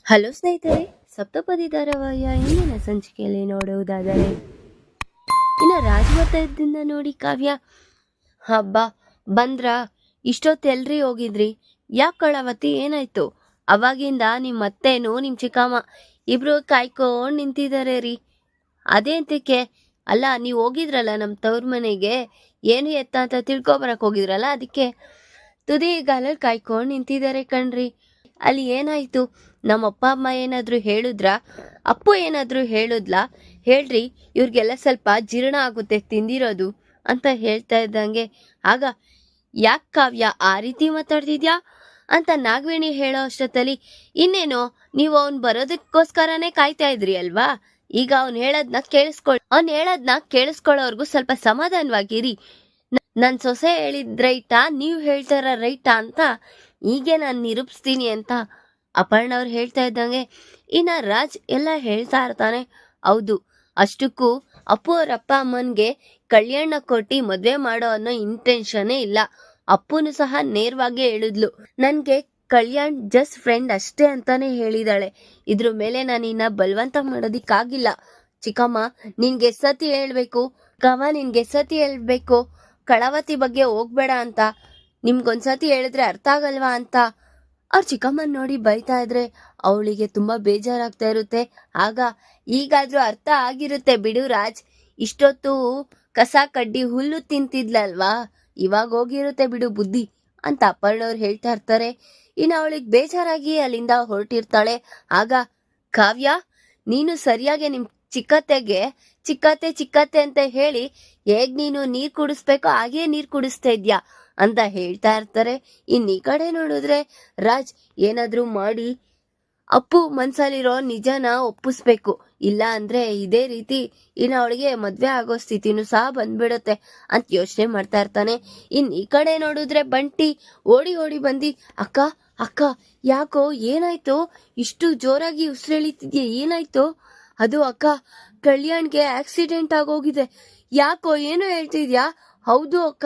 Hello ಸ್ನೇಹಿತರೆ, ಸಪ್ತಪದಿ ಧಾರಾವಾಹಿಯ ಇಂದಿನ ಸಂಚಿಕೆಯಲ್ಲಿ ನೋಡುವುದಾದರೆ ರಾಜವರ್ಧದಿಂದ ನೋಡಿ ಕಾವ್ಯ. ಹಬ್ಬ ಬಂದ್ರ, ಇಷ್ಟೊತ್ತೆಲ್ರಿ ಹೋಗಿದ್ರಿ? ಯಾಕೆ ಕಳವತಿ, ಏನಾಯ್ತು? ಅವಾಗಿಂದ ನಿಮ್ಮ ಅತ್ತೇನು ನಿಮ್ಮ ಚಿಕ್ಕಮ್ಮ ಇಬ್ರು ಕಾಯ್ಕೊಂಡು ನಿಂತಿದ್ದಾರೆ ರೀ. ಅದೇಂತಕ್ಕೆ? ಅಲ್ಲ, ನೀವು ಹೋಗಿದ್ರಲ್ಲ ನಮ್ಮ ತವ್ರ ಮನೆಗೆ, ಏನು ಎತ್ತ ಅಂತ ತಿಳ್ಕೊಬರಕ್ಕೆ ಹೋಗಿದ್ರಲ್ಲ, ಅದಕ್ಕೆ ತುದಿಗಾಲಲ್ಲಿ ಕಾಯ್ಕೊಂಡು ನಿಂತಿದ್ದಾರೆ ಕಣ್ರಿ. ಅಲ್ಲಿ ಏನಾಯ್ತು? ನಮ್ಮ ಅಪ್ಪ ಅಮ್ಮ ಏನಾದರೂ ಹೇಳಿದ್ರಾ? ಅಪ್ಪು ಏನಾದರೂ ಹೇಳಿದ್ಲಾ? ಹೇಳ್ರಿ, ಇವ್ರಿಗೆಲ್ಲ ಸ್ವಲ್ಪ ಜೀರ್ಣ ಆಗುತ್ತೆ ತಿಂದಿರೋದು ಅಂತ ಹೇಳ್ತಾ ಇದ್ದಂಗೆ, ಆಗ ಯಾಕೆ ಕಾವ್ಯ ಆ ರೀತಿ ಮಾತಾಡ್ತಿದ್ಯಾ ಅಂತ ನಾಗವೇಣಿ ಹೇಳೋ ಅಷ್ಟೊತ್ತಲ್ಲಿ, ಇನ್ನೇನೋ ನೀವು ಅವ್ನು ಬರೋದಕ್ಕೋಸ್ಕರನೇ ಕಾಯ್ತಾ ಇದ್ರಿ ಅಲ್ವಾ? ಈಗ ಅವ್ನು ಹೇಳೋದನ್ನ ಕೇಳಿಸ್ಕೊಳ್ಳೋರ್ಗು ಸ್ವಲ್ಪ ಸಮಾಧಾನವಾಗಿರಿ. ನನ್ನ ಸೊಸೆ ಹೇಳಿದ್ ರೈಟಾ, ನೀವು ಹೇಳ್ತಾರ ರೈಟಾ ಅಂತ ಹೀಗೆ ನಾನು ನಿರೂಪಿಸ್ತೀನಿ ಅಂತ ಅಪರ್ಣ ಅವ್ರು ಹೇಳ್ತಾ ಇದ್ದಂಗೆ, ಇನ್ನ ರಾಜ್ ಎಲ್ಲ ಹೇಳ್ತಾ ಇರ್ತಾನೆ, ಹೌದು, ಅಷ್ಟಕ್ಕೂ ಅಪ್ಪು ಅವ್ರ ಅಪ್ಪ ಅಮ್ಮನ್ಗೆ ಕಲ್ಯಾಣ ಕೊಟ್ಟು ಮದ್ವೆ ಮಾಡೋ ಅನ್ನೋ ಇಂಟೆನ್ಷನ್ನೇ ಇಲ್ಲ. ಅಪ್ಪುನು ಸಹ ನೇರವಾಗಿ ಹೇಳಿದ್ಲು, ನನ್ಗೆ ಕಲ್ಯಾಣ್ ಜಸ್ಟ್ ಫ್ರೆಂಡ್ ಅಷ್ಟೇ ಅಂತಾನೆ ಹೇಳಿದಾಳೆ. ಇದ್ರ ಮೇಲೆ ನಾನು ಇನ್ನ ಬಲವಂತ ಮಾಡೋದಿಕ್ಕಾಗಿಲ್ಲ. ಚಿಕ್ಕಮ್ಮ, ನಿನ್ಗೆ ಸತಿ ಹೇಳ್ಬೇಕು ಕಳವತಿ ಬಗ್ಗೆ ಹೋಗ್ಬೇಡ ಅಂತ. ನಿಮ್ಗೊಂದ್ಸತಿ ಹೇಳಿದ್ರೆ ಅರ್ಥ ಆಗಲ್ವಾ ಅಂತ ಅವ್ರ ಚಿಕ್ಕಮ್ಮನ್ ನೋಡಿ ಬೈತಾ ಇದ್ರೆ ಅವಳಿಗೆ ತುಂಬಾ ಬೇಜಾರಾಗ್ತಾ ಇರುತ್ತೆ. ಆಗ ಈಗಾದ್ರೂ ಅರ್ಥ ಆಗಿರುತ್ತೆ ಬಿಡು ರಾಜ್, ಇಷ್ಟೊತ್ತು ಕಸ ಕಡ್ಡಿ ಹುಲ್ಲು ತಿಂತಿದ್ಲಲ್ವಾ, ಇವಾಗ ಹೋಗಿರುತ್ತೆ ಬಿಡು ಬುದ್ಧಿ ಅಂತ ಅಪರ್ಣವ್ರು ಹೇಳ್ತಾ ಇರ್ತಾರೆ. ಇನ್ನು ಅವಳಿಗೆ ಬೇಜಾರಾಗಿ ಅಲ್ಲಿಂದ ಹೊರಟಿರ್ತಾಳೆ. ಆಗ ಕಾವ್ಯ, ನೀನು ಸರಿಯಾಗಿ ನಿಮ್ ಚಿಕ್ಕತ್ತೆ ಅಂತ ಹೇಳಿ ಹೇಗ್ ನೀನು ನೀರ್ ಕುಡಿಸ್ಬೇಕೋ ಹಾಗೇ ನೀರ್ ಕುಡಿಸ್ತಾ ಇದ್ಯಾ ಅಂತ ಹೇಳ್ತಾ ಇರ್ತಾರೆ. ಈ ಕಡೆ ನೋಡಿದ್ರೆ ರಾಜ್ ಏನಾದ್ರೂ ಮಾಡಿ ಅಪ್ಪು ಮನ್ಸಲ್ಲಿರೋ ನಿಜನ ಒಪ್ಪಿಸ್ಬೇಕು, ಇಲ್ಲ ಅಂದ್ರೆ ಇದೇ ರೀತಿ ಇನ್ನು ಅವಳಿಗೆ ಮದ್ವೆ ಆಗೋ ಸ್ಥಿತಿನೂ ಸಹ ಬಂದ್ಬಿಡುತ್ತೆ ಅಂತ ಯೋಚನೆ ಮಾಡ್ತಾ ಇರ್ತಾನೆ. ಈ ಕಡೆ ನೋಡಿದ್ರೆ ಬಂಟಿ ಓಡಿ ಬಂದಿ, ಅಕ್ಕ ಯಾಕೋ ಏನಾಯ್ತು? ಇಷ್ಟು ಜೋರಾಗಿ ಉಸಿರೆಳಿತಿದ್ಯಾ, ಏನಾಯ್ತು? ಅದು ಅಕ್ಕ, ಕಲ್ಯಾಣ್ಗೆ ಆಕ್ಸಿಡೆಂಟ್ ಆಗೋಗಿದೆ. ಯಾಕೋ ಏನೋ ಹೇಳ್ತಿದ್ಯಾ? ಹೌದು ಅಕ್ಕ,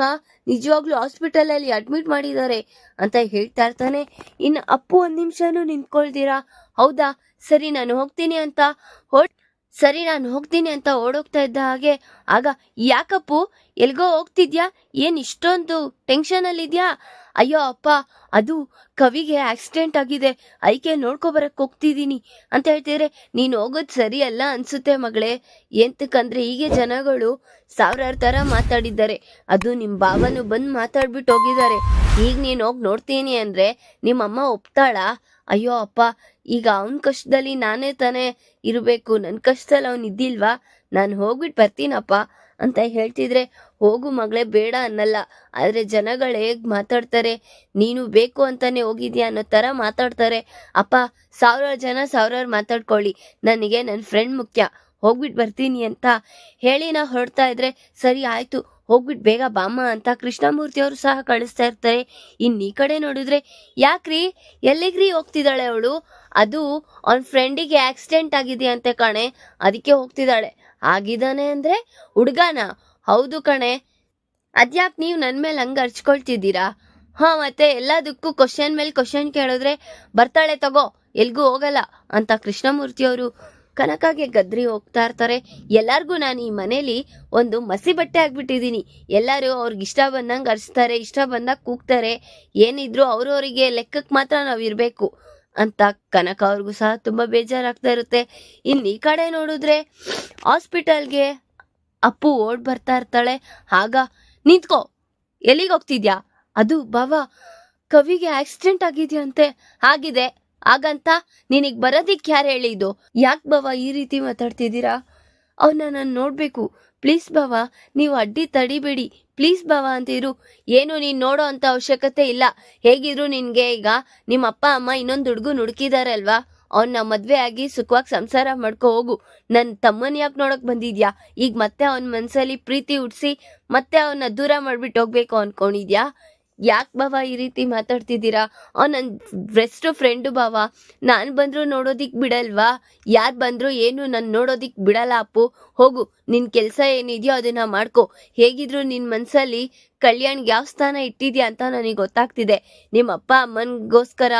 ನಿಜವಾಗ್ಲೂ ಹಾಸ್ಪಿಟಲ್ ಅಲ್ಲಿ ಅಡ್ಮಿಟ್ ಮಾಡಿದ್ದಾರೆ ಅಂತ ಹೇಳ್ತಾ ಇರ್ತಾನೆ. ಇನ್ನು ಅಪ್ಪು ಒಂದ್ ನಿಮಿಷನೂ ನಿಂತ್ಕೊಳ್ತೀರಾ, ಹೌದಾ, ಸರಿ ನಾನು ಹೋಗ್ತೀನಿ ಅಂತ ಓಡೋಗ್ತಾ ಇದ್ದ ಹಾಗೆ, ಆಗ ಯಾಕಪ್ಪು ಎಲ್ಗೋ ಹೋಗ್ತಿದ್ಯಾ? ಏನ್ ಇಷ್ಟೊಂದು ಟೆನ್ಷನ್ ಅಲ್ಲಿದ್ಯಾ? ಅಯ್ಯೋ ಅಪ್ಪ, ಅದು ಕವಿಗೆ ಆಕ್ಸಿಡೆಂಟ್ ಆಗಿದೆ, ಐಕೆ ನೋಡ್ಕೊಬರಕ್ ಹೋಗ್ತಿದೀನಿ ಅಂತ ಹೇಳ್ತಿದ್ರೆ, ನೀನ್ ಹೋಗೋದ್ ಸರಿ ಅಲ್ಲ ಅನ್ಸುತ್ತೆ ಮಗಳೇ. ಎಂತಕ್ಕಂದ್ರೆ ಹೀಗೆ ಜನಗಳು ಸಾವಿರಾರು ತರ ಮಾತಾಡಿದ್ದಾರೆ, ಅದು ನಿಮ್ ಭಾವನು ಬಂದ್ ಮಾತಾಡ್ಬಿಟ್ಟು ಹೋಗಿದ್ದಾರೆ. ಈಗ ನೀನ್ ಹೋಗಿ ನೋಡ್ತೀನಿ ಅಂದ್ರೆ ನಿಮ್ಮಮ್ಮ ಒಪ್ತಾಳಾ? ಅಯ್ಯೋ ಅಪ್ಪ, ಈಗ ಅವನ್ ಕಷ್ಟದಲ್ಲಿ ನಾನೇ ತಾನೇ ಇರ್ಬೇಕು, ನನ್ ಕಷ್ಟದಲ್ಲಿ ಅವನ್ ಇದ್ದಿಲ್ವಾ? ನಾನು ಹೋಗ್ಬಿಟ್ಟು ಬರ್ತೀನಪ್ಪ ಅಂತ ಹೇಳ್ತಿದ್ರೆ, ಹೋಗು ಮಗಳೇ, ಬೇಡ ಅನ್ನಲ್ಲ, ಆದ್ರೆ ಜನಗಳು ಹೇಗ್ ಮಾತಾಡ್ತಾರೆ, ನೀನು ಬೇಕು ಅಂತಾನೆ ಹೋಗಿದ್ಯಾ ಅನ್ನೋ ತರ ಮಾತಾಡ್ತಾರೆ. ಅಪ್ಪ, ಸಾವಿರಾರು ಮಾತಾಡ್ಕೊಳ್ಳಿ, ನನಗೆ ನನ್ನ ಫ್ರೆಂಡ್ ಮುಖ್ಯ, ಹೋಗ್ಬಿಟ್ಟು ಬರ್ತೀನಿ ಅಂತ ಹೇಳಿ ನಾ ಹೊರಡ್ತಾ ಇದ್ರೆ, ಸರಿ ಆಯ್ತು ಹೋಗ್ಬಿಟ್ಟು ಬೇಗ ಬಾಮ್ಮ ಅಂತ ಕೃಷ್ಣಮೂರ್ತಿ ಅವರು ಸಹ ಕಳಿಸ್ತಾ ಇರ್ತಾರೆ. ಈ ಕಡೆ ನೋಡಿದ್ರೆ, ಯಾಕ್ರಿ ಎಲ್ಲಿಗ್ರಿ ಹೋಗ್ತಿದ್ದಾಳೆ ಅವಳು? ಅದು ಅವನ ಫ್ರೆಂಡಿಗೆ ಆಕ್ಸಿಡೆಂಟ್ ಆಗಿದೆ ಅಂತೆ ಕಣೆ, ಅದಕ್ಕೆ ಹೋಗ್ತಿದ್ದಾಳೆ. ಆಗಿದ್ದಾನೆ ಅಂದ್ರೆ ಹುಡ್ಗಾನ? ಹೌದು ಕಣೆ. ಅದ್ಯಾಕ್ ನೀವು ನನ್ ಮೇಲೆ ಹಂಗ ಅರ್ಚ್ಕೊಳ್ತಿದ್ದೀರಾ? ಮತ್ತೆ ಎಲ್ಲದಕ್ಕೂ ಕ್ವಶನ್ ಮೇಲೆ ಕ್ವಶನ್ ಕೇಳಿದ್ರೆ ಬರ್ತಾಳೆ ತಗೋ, ಎಲ್ಗೂ ಹೋಗಲ್ಲ ಅಂತ ಕೃಷ್ಣಮೂರ್ತಿ ಅವರು ಕನಕಾಗೆ ಗದ್ರಿ ಹೋಗ್ತಾ ಇರ್ತಾರೆ. ಎಲ್ಲಾರ್ಗು ನಾನು ಈ ಮನೇಲಿ ಒಂದು ಮಸಿ ಬಟ್ಟೆ ಆಗ್ಬಿಟ್ಟಿದೀನಿ, ಎಲ್ಲರೂ ಅವ್ರಿಗೆ ಇಷ್ಟ ಬಂದಂಗೆ ಅರ್ಸ್ತಾರೆ, ಇಷ್ಟ ಬಂದಾಗ ಕೂಗ್ತಾರೆ, ಏನಿದ್ರು ಅವ್ರವರಿಗೆ ಲೆಕ್ಕಕ್ಕೆ ಮಾತ್ರ ನಾವ್ ಇರ್ಬೇಕು ಅಂತ ಕನಕ ಅವ್ರಿಗೂ ಸಹ ತುಂಬಾ ಬೇಜಾರಾಗ್ತಾ ಇರುತ್ತೆ. ಈ ಕಡೆ ನೋಡಿದ್ರೆ ಹಾಸ್ಪಿಟಲ್ಗೆ ಅಪ್ಪು ಓಡ್ ಬರ್ತಾ ಇರ್ತಾಳೆ. ಆಗ, ನಿಂತ್ಕೋ, ಎಲ್ಲಿಗೆ ಹೋಗ್ತಿದ್ಯಾ? ಅದು ಬಾವಾ, ಕವಿಗೆ ಆಕ್ಸಿಡೆಂಟ್ ಆಗಿದ್ಯಂತೆ. ಆಗಿದೆ ಹಾಗಂತ ನಿನಗ್ ಬರೋದಿಕ್ ಯಾರು ಹೇಳಿದ್ದು? ಯಾಕೆ ಬಾವಾ ಈ ರೀತಿ ಮಾತಾಡ್ತಿದ್ದೀರಾ? ಅವನ್ನ ನಾನು ನೋಡ್ಬೇಕು, ಪ್ಲೀಸ್ ಬಾವಾ, ನೀವು ಅಡ್ಡಿ ತಡಿಬೇಡಿ, ಪ್ಲೀಸ್ ಬಾವಾ ಅಂತಿರು. ಏನು ನೀನ್ ನೋಡೋ ಅಂತ ಅವಶ್ಯಕತೆ ಇಲ್ಲ. ಹೇಗಿದ್ರು ನಿನ್ಗೆ ಈಗ ನಿಮ್ಮ ಅಪ್ಪ ಅಮ್ಮ ಇನ್ನೊಂದು ಹುಡುಗನ ಹುಡುಕಿದಾರಲ್ವಾ, ಅವನ್ನ ಮದ್ವೆ ಆಗಿ ಸುಖವಾಗಿ ಸಂಸಾರ ಮಾಡ್ಕೊ ಹೋಗು. ನನ್ ತಮ್ಮನ್ ಯಾಕೆ ನೋಡಕ್ ಬಂದಿದ್ಯಾ? ಈಗ ಮತ್ತೆ ಅವನ ಮನ್ಸಲ್ಲಿ ಪ್ರೀತಿ ಹುಟ್ಸಿ ಮತ್ತೆ ಅವನ್ನ ದೂರ ಮಾಡ್ಬಿಟ್ಟು ಹೋಗ್ಬೇಕು ಅನ್ಕೊಂಡಿದ್ಯಾ? ಯಾಕೆ ಬಾವ ಈ ರೀತಿ ಮಾತಾಡ್ತಿದ್ದೀರಾ? ನನ್ನ ಬೆಸ್ಟ್ ಫ್ರೆಂಡು ಬಾವ, ನಾನು ಬಂದರೂ ನೋಡೋದಿಕ್ ಬಿಡಲ್ವಾ? ಯಾರು ಬಂದರೂ ಏನು ನನ್ನ ನೋಡೋದಿಕ್ ಬಿಡಲ್ಲ ಅಪ್ಪು. ಹೋಗು, ನಿನ್ನ ಕೆಲಸ ಏನಿದೆಯೋ ಅದನ್ನ ಮಾಡ್ಕೊ. ಹೇಗಿದ್ರು ನಿನ್ನ ಮನಸ್ಸಲ್ಲಿ ಕಲ್ಯಾಣ್ಗೆ ಯಾವ ಸ್ಥಾನ ಇಟ್ಟಿದ್ಯಾ ಅಂತ ನನಗೆ ಗೊತ್ತಾಗ್ತಿದೆ. ನಿಮ್ಮ ಅಪ್ಪ ಅಮ್ಮನಿಗೋಸ್ಕರ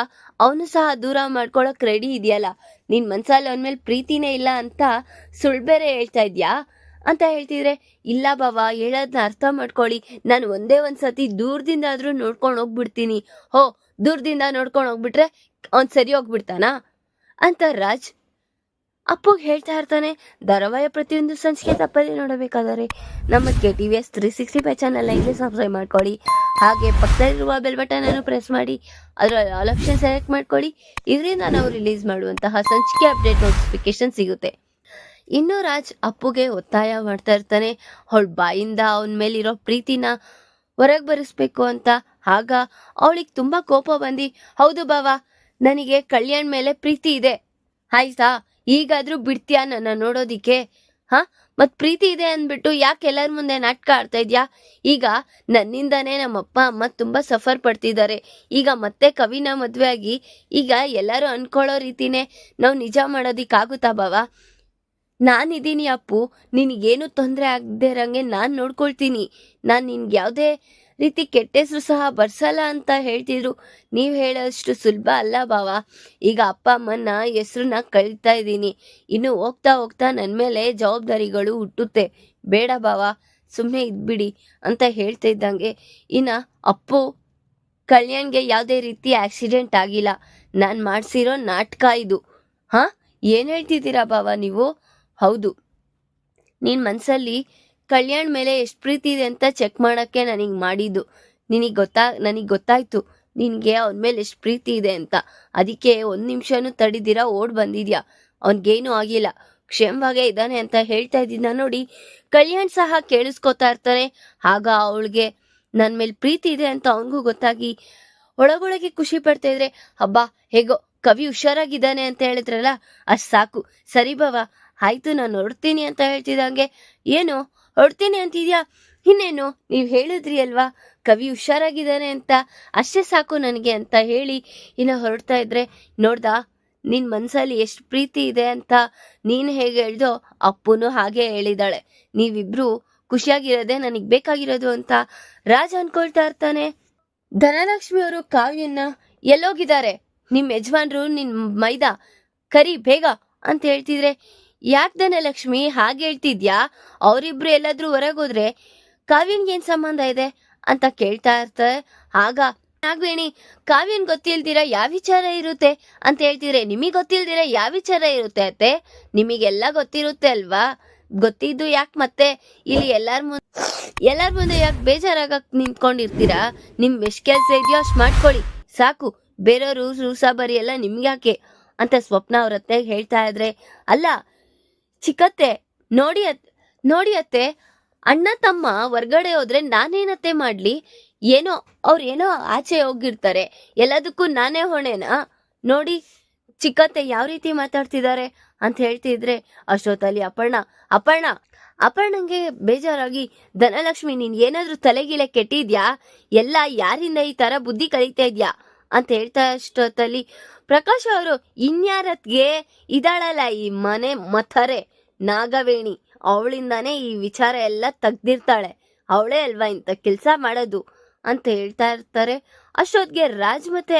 ಅವನು ಸಹ ದೂರ ಮಾಡ್ಕೊಳಕ್ ರೆಡಿ ಇದೆಯಲ್ಲ. ನಿನ್ನ ಮನಸ್ಸಲ್ಲಿ ಅವನ ಮೇಲೆ ಪ್ರೀತಿನೇ ಇಲ್ಲ ಅಂತ ಸುಳ್ಳು ಬೇರೆ ಹೇಳ್ತಾ ಇದ್ಯಾ ಅಂತ ಹೇಳ್ತಿದ್ರೆ, ಇಲ್ಲ ಬಾವ, ಹೇಳೋದನ್ನ ಅರ್ಥ ಮಾಡ್ಕೊಳ್ಳಿ. ನಾನು ಒಂದೇ ಒಂದ್ಸತಿ ದೂರದಿಂದ ಆದ್ರೂ ನೋಡ್ಕೊಂಡು ಹೋಗ್ಬಿಡ್ತೀನಿ. ದೂರದಿಂದ ನೋಡ್ಕೊಂಡು ಹೋಗ್ಬಿಟ್ರೆ ಅವ್ನು ಸರಿ ಹೋಗ್ಬಿಡ್ತಾನಾ ಅಂತ ರಾಜ್ ಅಪ್ಪುಗೆ ಹೇಳ್ತಾ ಇರ್ತಾನೆ. ಧಾರಾವಾಹಿಯ ಪ್ರತಿಯೊಂದು ಸಂಚಿಕೆ ತಪ್ಪದೇ ನೋಡಬೇಕಾದರೆ ನಮ್ಮ KTVS 365 ಚಾನಲ್ ಈಗಲೇ ಸಬ್ಸ್ಕ್ರೈಬ್ ಮಾಡ್ಕೊಳ್ಳಿ. ಹಾಗೆ ಪಕ್ಕದಲ್ಲಿರುವ ಬೆಲ್ ಬಟನ್ ಅನ್ನು ಪ್ರೆಸ್ ಮಾಡಿ ಅದರ ಆಲ್ ಆಪ್ಷನ್ ಸೆಲೆಕ್ಟ್ ಮಾಡ್ಕೊಳ್ಳಿ. ಇದರಿಂದ ನಾವು ರಿಲೀಸ್ ಮಾಡುವಂತಹ ಸಂಚಿಕೆ ಅಪ್ಡೇಟ್ ನೋಟಿಫಿಕೇಶನ್ ಸಿಗುತ್ತೆ. ಇನ್ನು ರಾಜ್ ಅಪ್ಪುಗೆ ಒತ್ತಾಯ ಮಾಡ್ತಾ ಇರ್ತಾನೆ, ಅವಳ ಬಾಯಿಂದ ಅವನ ಮೇಲಿರೋ ಪ್ರೀತಿನ ಹೊರಗೆ ಬರಿಸ್ಬೇಕು ಅಂತ. ಆಗ ಅವಳಿಗೆ ತುಂಬಾ ಕೋಪ ಬಂದು, ಹೌದು ಬಾವ, ನನಗೆ ಕಲ್ಯಾಣ್ ಮೇಲೆ ಪ್ರೀತಿ ಇದೆ, ಆಯ್ತಾ? ಈಗಾದ್ರೂ ಬಿಡ್ತೀಯಾ ನನ್ನ ನೋಡೋದಿಕ್ಕೆ? ಮತ್ ಪ್ರೀತಿ ಇದೆ ಅಂದ್ಬಿಟ್ಟು ಯಾಕೆ ಎಲ್ಲರ ಮುಂದೆ ನಾಟಕ ಆಡ್ತಾ ಇದ್ಯಾ? ಈಗ ನನ್ನಿಂದಾನೇ ನಮ್ಮ ಅಪ್ಪ ಅಮ್ಮ ತುಂಬಾ ಸಫರ್ ಪಡ್ತಿದ್ದಾರೆ. ಈಗ ಮತ್ತೆ ಕವಿನ ಮದ್ವೆ ಆಗಿ ಈಗ ಎಲ್ಲರೂ ಅನ್ಕೊಳ್ಳೋ ರೀತಿನೇ ನಾವು ನಿಜ ಮಾಡೋದಿಕ್ಕಾಗುತ್ತಾ ಬಾವ? ನಾನಿದ್ದೀನಿ ಅಪ್ಪು, ನಿನಗೇನು ತೊಂದರೆ ಆಗದೆ ಇರಂಗೆ ನಾನು ನೋಡ್ಕೊಳ್ತೀನಿ. ನಾನು ನಿನ್ಗೆ ಯಾವುದೇ ರೀತಿ ಕೆಟ್ಟ ಹೆಸರು ಸಹ ಬರ್ಸಲ್ಲ ಅಂತ ಹೇಳ್ತಿದ್ರು. ನೀವು ಹೇಳೋಷ್ಟು ಸುಲಭ ಅಲ್ಲ ಬಾವ. ಈಗ ಅಪ್ಪ ಅಮ್ಮನ ಹೆಸರನ್ನ ಕಳೀತಾ ಇದ್ದೀನಿ. ಇನ್ನು ಹೋಗ್ತಾ ಹೋಗ್ತಾ ನನ್ನ ಮೇಲೆ ಜವಾಬ್ದಾರಿಗಳು ಹುಟ್ಟುತ್ತೆ. ಬೇಡ ಬಾವ, ಸುಮ್ಮನೆ ಇದ್ಬಿಡಿ ಅಂತ ಹೇಳ್ತಾ ಇದ್ದಂಗೆ ಅಪ್ಪು ಕಲ್ಯಾಣ್ಗೆ ಯಾವುದೇ ರೀತಿ ಆಕ್ಸಿಡೆಂಟ್ ಆಗಿಲ್ಲ. ನಾನು ಮಾಡಿಸಿರೋ ನಾಟಕ ಇದು. ಏನು ಹೇಳ್ತಿದ್ದೀರಾ ಬಾವ ನೀವು? ಹೌದು, ನಿನ್ನ ಮನಸ್ಸಲ್ಲಿ ಕಲ್ಯಾಣ್ ಮೇಲೆ ಎಷ್ಟು ಪ್ರೀತಿ ಇದೆ ಅಂತ ಚೆಕ್ ಮಾಡೋಕ್ಕೆ ನನಗೆ ಮಾಡಿದ್ದು. ನನಗೆ ಗೊತ್ತಾಯ್ತು ನಿನಗೆ ಅವನ ಮೇಲೆ ಎಷ್ಟು ಪ್ರೀತಿ ಇದೆ ಅಂತ. ಅದಕ್ಕೆ 1 ನಿಮಿಷನೂ ತಡಿದಿರಾ ಓಡ್ ಬಂದಿದ್ಯಾ. ಅವನಿಗೇನು ಆಗಿಲ್ಲ, ಕ್ಷೇಮವಾಗೇ ಇದ್ದಾನೆ ಅಂತ ಹೇಳ್ತಾ ಇದ್ದಿದ್ದ ನೋಡಿ ಕಲ್ಯಾಣ್ ಸಹ ಕೇಳಿಸ್ಕೊತಾ ಇರ್ತಾನೆ. ಆಗ ಅವಳಿಗೆ ನನ್ನ ಮೇಲೆ ಪ್ರೀತಿ ಇದೆ ಅಂತ ಅವನಿಗೂ ಗೊತ್ತಾಗಿ ಒಳಗೊಳಗೆ ಖುಷಿ ಪಡ್ತಾ ಇದ್ರೆ, ಹಬ್ಬ ಹೇಗೋ ಕವಿ ಹುಷಾರಾಗಿದ್ದಾನೆ ಅಂತ ಹೇಳಿದ್ರಲ್ಲ, ಅಷ್ಟು ಸಾಕು. ಸರಿ ಬಾವ, ಆಯ್ತು, ನಾನು ಹೊರಡ್ತೀನಿ ಅಂತ ಹೇಳ್ತಿದ್ದಂಗೆ, ಏನು ಹೊರಡ್ತೀನಿ ಅಂತಿದ್ಯಾ? ಇನ್ನೇನು, ನೀವು ಹೇಳಿದ್ರಿ ಅಲ್ವಾ ಕವಿ ಹುಷಾರಾಗಿದ್ದಾನೆ ಅಂತ, ಅಷ್ಟೇ ಸಾಕು ನನಗೆ ಅಂತ ಹೇಳಿ ಹೊರಡ್ತಾ ಇದ್ರೆ, ನೋಡ್ದಾ ನಿನ್ನ ಮನಸ್ಸಲ್ಲಿ ಎಷ್ಟು ಪ್ರೀತಿ ಇದೆ ಅಂತ ನೀನು ಹೇಗೆ ಹೇಳ್ದೋ ಅಪ್ಪುನು ಹಾಗೆ ಹೇಳಿದಾಳೆ. ನೀವಿಬ್ರು ಖುಷಿಯಾಗಿರೋದೆ ನನಗೆ ಬೇಕಾಗಿರೋದು ಅಂತ ರಾಜ್ ಅನ್ಕೊಳ್ತಾ ಇರ್ತಾನೆ. ಧನಲಕ್ಷ್ಮಿ ಅವರು ಕಾವ್ಯನ್ನ ಎಲ್ಲೋಗಿದ್ದಾರೆ, ನಿಮ್ಮ ಯಜಮಾನ್ರು ನಿನ್ನ ಮೈದಾ ಕರಿ ಬೇಗ ಅಂತ ಹೇಳ್ತಿದ್ರೆ, ಯಾಕೆ ಧನಲಕ್ಷ್ಮಿ ಹಾಗೆ ಹೇಳ್ತಿದ್ಯಾ? ಅವರಿಬ್ರು ಎಲ್ಲಾದ್ರೂ ಹೊರಗೋದ್ರೆ ಕಾವ್ಯನ್ಗೇನ್ ಸಂಬಂಧ ಇದೆ ಅಂತ ಕೇಳ್ತಾ ಇರ್ತಾರೆ. ಆಗ ನಾಗವೇಣಿ, ಕಾವ್ಯನ್ ಗೊತ್ತಿಲ್ದಿರ ಯಾವ ವಿಚಾರ ಇರುತ್ತೆ ಅಂತ ಹೇಳ್ತಿದ್ರೆ, ನಿಮಗೆ ಗೊತ್ತಿಲ್ದಿರ ಯಾವ ವಿಚಾರ ಇರುತ್ತೆ ಅತ್ತೆ? ನಿಮಗೆಲ್ಲ ಗೊತ್ತಿರುತ್ತೆ ಅಲ್ವಾ? ಗೊತ್ತಿದ್ದು ಯಾಕೆ ಮತ್ತೆ ಇಲ್ಲಿ ಎಲ್ಲಾರ ಮುಂದೆ ಯಾಕೆ ಬೇಜಾರಾಗಕ್ ನಿಂತ್ಕೊಂಡಿರ್ತೀರಾ? ನಿಮ್ ಎಷ್ಟು ಕೆಲಸ ಇದೆಯೋ ಅಷ್ಟು ಮಾಡ್ಕೊಳ್ಳಿ ಸಾಕು. ಬೇರೆಯವರು ರೂಸಾಬರಿ ಎಲ್ಲ ನಿಮ್ಗ್ಯಾಕೆ ಅಂತ ಸ್ವಪ್ನ ಅವ್ರ ಅತ್ತೆ ಹೇಳ್ತಾ ಇದ್ರೆ, ಅಲ್ಲ ಚಿಕ್ಕತ್ತೆ, ನೋಡಿ ಅತ್ತೆ, ಅಣ್ಣ ತಮ್ಮ ಹೊರ್ಗಡೆ ಹೋದ್ರೆ ನಾನೇನತ್ತೆ ಮಾಡ್ಲಿ? ಅವ್ರೇನೋ ಆಚೆ ಹೋಗಿರ್ತಾರೆ, ಎಲ್ಲದಕ್ಕೂ ನಾನೇ ಹೊಣೆನಾ? ನೋಡಿ ಚಿಕ್ಕತ್ತೆ ಯಾವ ರೀತಿ ಮಾತಾಡ್ತಿದ್ದಾರೆ ಅಂತ ಹೇಳ್ತಿದ್ರೆ, ಅಷ್ಟೊತ್ತಲ್ಲಿ ಅಪರ್ಣಂಗೆ ಬೇಜಾರಾಗಿ, ಧನಲಕ್ಷ್ಮಿ ನೀನ್ ಏನಾದ್ರೂ ತಲೆಗಿಲೆ ಕೆಟ್ಟಿದ್ಯಾ? ಎಲ್ಲ ಯಾರಿಂದ ಈ ತರ ಬುದ್ಧಿ ಕಲಿತಾ ಇದ್ಯಾ ಅಂತ ಹೇಳ್ತಾ ಅಷ್ಟೊತ್ತಲ್ಲಿ ಪ್ರಕಾಶ್ ಅವರು, ಇನ್ಯಾರತ್ಗೆ ಇದಾಳಲ್ಲ ಈ ಮನೆ ಮಥರೆ ನಾಗವೇಣಿ, ಅವಳಿಂದಾನೇ ಈ ವಿಚಾರ ಎಲ್ಲ ತೆಗ್ದಿರ್ತಾಳೆ, ಅವಳೇ ಅಲ್ವಾ ಇಂಥ ಕೆಲಸ ಮಾಡೋದು ಅಂತ ಹೇಳ್ತಾ ಇರ್ತಾರೆ. ಅಷ್ಟೊತ್ತಿಗೆ ರಾಜ್ ಮತ್ತೆ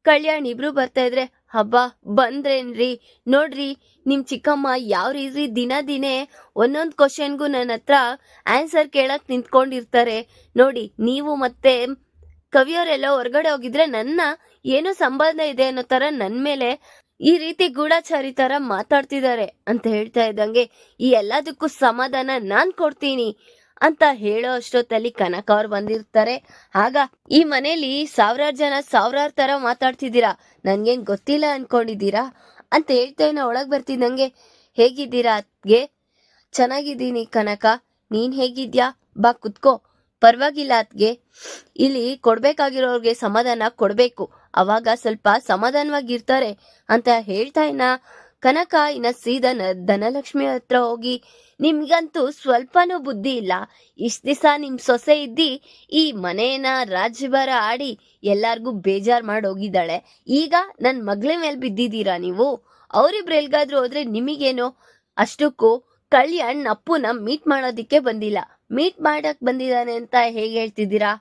ಕಲ್ಯಾಣ್ ಇಬ್ರು ಬರ್ತಾ ಇದ್ರೆ, ಹಬ್ಬ ಬಂದ್ರೇನ್ರಿ? ನೋಡ್ರಿ ನಿಮ್ ಚಿಕ್ಕಮ್ಮ ಯಾವ ರೀತಿ ದಿನೇ ಒಂದೊಂದು ಕ್ವಶನ್ಗೂ ನನ್ನ ಹತ್ರ ಆನ್ಸರ್ ಕೇಳಕ್ ನಿಂತ್ಕೊಂಡಿರ್ತಾರೆ. ನೋಡಿ, ನೀವು ಮತ್ತೆ ಕವಿಯವರೆಲ್ಲ ಹೊರಗಡೆ ಹೋಗಿದ್ರೆ ನನ್ನ ಏನೋ ಸಂಬಂಧ ಇದೆ ಅನ್ನೋ ತರ ನನ್ ಮೇಲೆ ಈ ರೀತಿ ಗೂಢಚಾರಿ ತರ ಮಾತಾಡ್ತಿದ್ದಾರೆ ಅಂತ ಹೇಳ್ತಾ ಇದ್ದಂಗೆ, ಈ ಎಲ್ಲದಕ್ಕೂ ಸಮಾಧಾನ ನಾನ್ ಕೊಡ್ತೀನಿ ಅಂತ ಹೇಳೋ ಅಷ್ಟೊತ್ತಲ್ಲಿ ಕನಕ ಅವ್ರು ಬಂದಿರ್ತಾರೆ. ಆಗ ಈ ಮನೇಲಿ ಸಾವಿರಾರು ಜನ ಸಾವಿರಾರು ತರ ಮಾತಾಡ್ತಿದ್ದೀರಾ, ನನ್ಗೇನ್ ಗೊತ್ತಿಲ್ಲ ಅನ್ಕೊಂಡಿದ್ದೀರಾ ಅಂತ ಹೇಳ್ತೇನೆ. ಒಳಗ್ ಬರ್ತಿದ್ದಂಗೆ, ಹೇಗಿದ್ದೀರಾ ಅತ್ಗೆ? ಚೆನ್ನಾಗಿದ್ದೀನಿ ಕನಕ, ನೀನ್ ಹೇಗಿದ್ಯಾ? ಬಾ ಕುತ್ಕೋ. ಪರವಾಗಿಲ್ಲ ಅತ್ಗೆ, ಇಲ್ಲಿ ಕೊಡ್ಬೇಕಾಗಿರೋರ್ಗೆ ಸಮಾಧಾನ ಕೊಡ್ಬೇಕು, ಅವಾಗ ಸ್ವಲ್ಪ ಸಮಾಧಾನವಾಗಿರ್ತಾರೆ ಅಂತ ಹೇಳ್ತಾ ಕನಕ ಇನ್ನ ಸೀದಾ ಧನಲಕ್ಷ್ಮಿ ಹತ್ರ ಹೋಗಿ, ನಿಮ್ಗಂತೂ ಸ್ವಲ್ಪನೂ ಬುದ್ಧಿ ಇಲ್ಲ. ಇಷ್ಟ ದಿವಸ ನಿಮ್ ಸೊಸೆ ಇದ್ದಿ ಈ ಮನೇನ ರಾಜ್ಯಭಾರ ಆಡಿ ಎಲ್ಲಾರ್ಗೂ ಬೇಜಾರ್ ಮಾಡಿ ಹೋಗಿದ್ದಾಳೆ. ಈಗ ನನ್ ಮಗಳ ಮೇಲೆ ಬಿದ್ದಿದ್ದೀರಾ ನೀವು. ಅವ್ರಿಬ್ರು ಎಲ್ಗಾದ್ರೂ ಹೋದ್ರೆ ನಿಮಗೇನೋ? ಅಷ್ಟಕ್ಕೂ ಕಲ್ಯಾಣ್ ಅಪ್ಪುನ ಮೀಟ್ ಮಾಡೋದಿಕ್ಕೆ ಬಂದಿಲ್ಲ, ಮೀಟ್ ಮಾಡಕ್ ಬಂದಿದ್ದಾನೆ ಅಂತ ಹೇಗೆ ಹೇಳ್ತಿದ್ದೀರಾ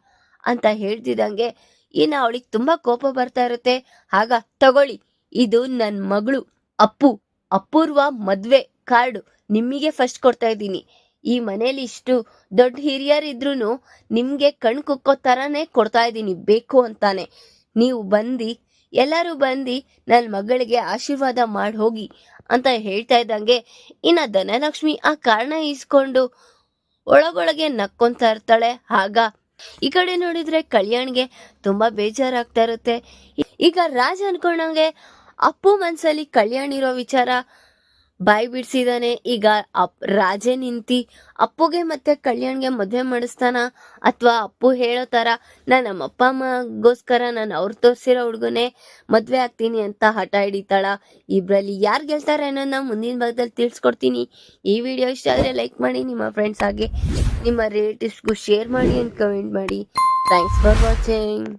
ಅಂತ ಹೇಳ್ತಿದಂಗೆ ಇನ್ನ ಅವಳಿಗೆ ತುಂಬಾ ಕೋಪ ಬರ್ತಾ ಇರುತ್ತೆ. ಆಗ ತಗೊಳ್ಳಿ, ಇದು ನನ್ ಮಗಳು ಅಪೂರ್ವ ಮದ್ವೆ ಕಾರ್ಡು ನಿಮಗೆ ಫಸ್ಟ್ ಕೊಡ್ತಾ ಇದ್ದೀನಿ. ಈ ಮನೇಲಿ ಇಷ್ಟು ದೊಡ್ಡ ಹಿರಿಯರಿದ್ರೂನು ನಿಮ್ಗೆ ಕಣ್ ಕುಕ್ಕೋ ತರಾನೇ ಕೊಡ್ತಾ ಇದ್ದೀನಿ, ಬೇಕು ಅಂತಾನೆ. ನೀವು ಎಲ್ಲರೂ ಬಂದು ನನ್ನ ಮಗಳಿಗೆ ಆಶೀರ್ವಾದ ಮಾಡಿ ಹೋಗಿ ಅಂತ ಹೇಳ್ತಾ ಇದ್ದಂಗೆ ಇನ್ನ ಧನಲಕ್ಷ್ಮಿ ಆ ಕಾರಣ ಇಸ್ಕೊಂಡು ಒಳಗೊಳಗೆ ನಕ್ಕೊಂತಾ ಇರ್ತಾಳೆ. ಆಗ ಈ ಕಡೆ ನೋಡಿದ್ರೆ ಕಲ್ಯಾಣ್ಗೆ ತುಂಬಾ ಬೇಜಾರಾಗ್ತಾ ಇರುತ್ತೆ. ಈಗ ರಾಜ್ ಅನ್ಕೊಂಡಂಗೆ ಅಪ್ಪು ಮನ್ಸಲ್ಲಿ ಕಲ್ಯಾಣ್ ಇರೋ ವಿಚಾರ ಬಾಯಿ ಬಿಡ್ಸಿದಾನೆ. ಈಗ ರಾಜೇ ನಿಂತಿ ಅಪ್ಪುಗೆ ಮತ್ತೆ ಕಲ್ಯಾಣ್ಗೆ ಮದ್ವೆ ಮಾಡಿಸ್ತಾನ, ಅಥವಾ ಅಪ್ಪು ಹೇಳೋ ತರ ನಮ್ಮ ಅಪ್ಪ ಅಮ್ಮಗೋಸ್ಕರ ನಾನು ಅವ್ರು ತೋರಿಸಿರೋ ಹುಡುಗನೇ ಮದ್ವೆ ಆಗ್ತೀನಿ ಅಂತ ಹಠ ಹಿಡಿತಾಳ. ಇಬ್ರಲ್ಲಿ ಯಾರು ಗೆಲ್ತಾರೆ ಅನ್ನೋದನ್ನ ಮುಂದಿನ ಭಾಗದಲ್ಲಿ ತಿಳಿಸ್ಕೊಡ್ತೀನಿ. ಈ ವಿಡಿಯೋ ಇಷ್ಟ ಆದ್ರೆ ಲೈಕ್ ಮಾಡಿ, ನಿಮ್ಮ ಫ್ರೆಂಡ್ಸ್ ಹಾಗೆ ನಿಮ್ಮ ರಿಲೇಟಿವ್ಸ್ಗೂ ಶೇರ್ ಮಾಡಿ ಅಂಡ್ ಕಮೆಂಟ್ ಮಾಡಿ. Thanks for watching.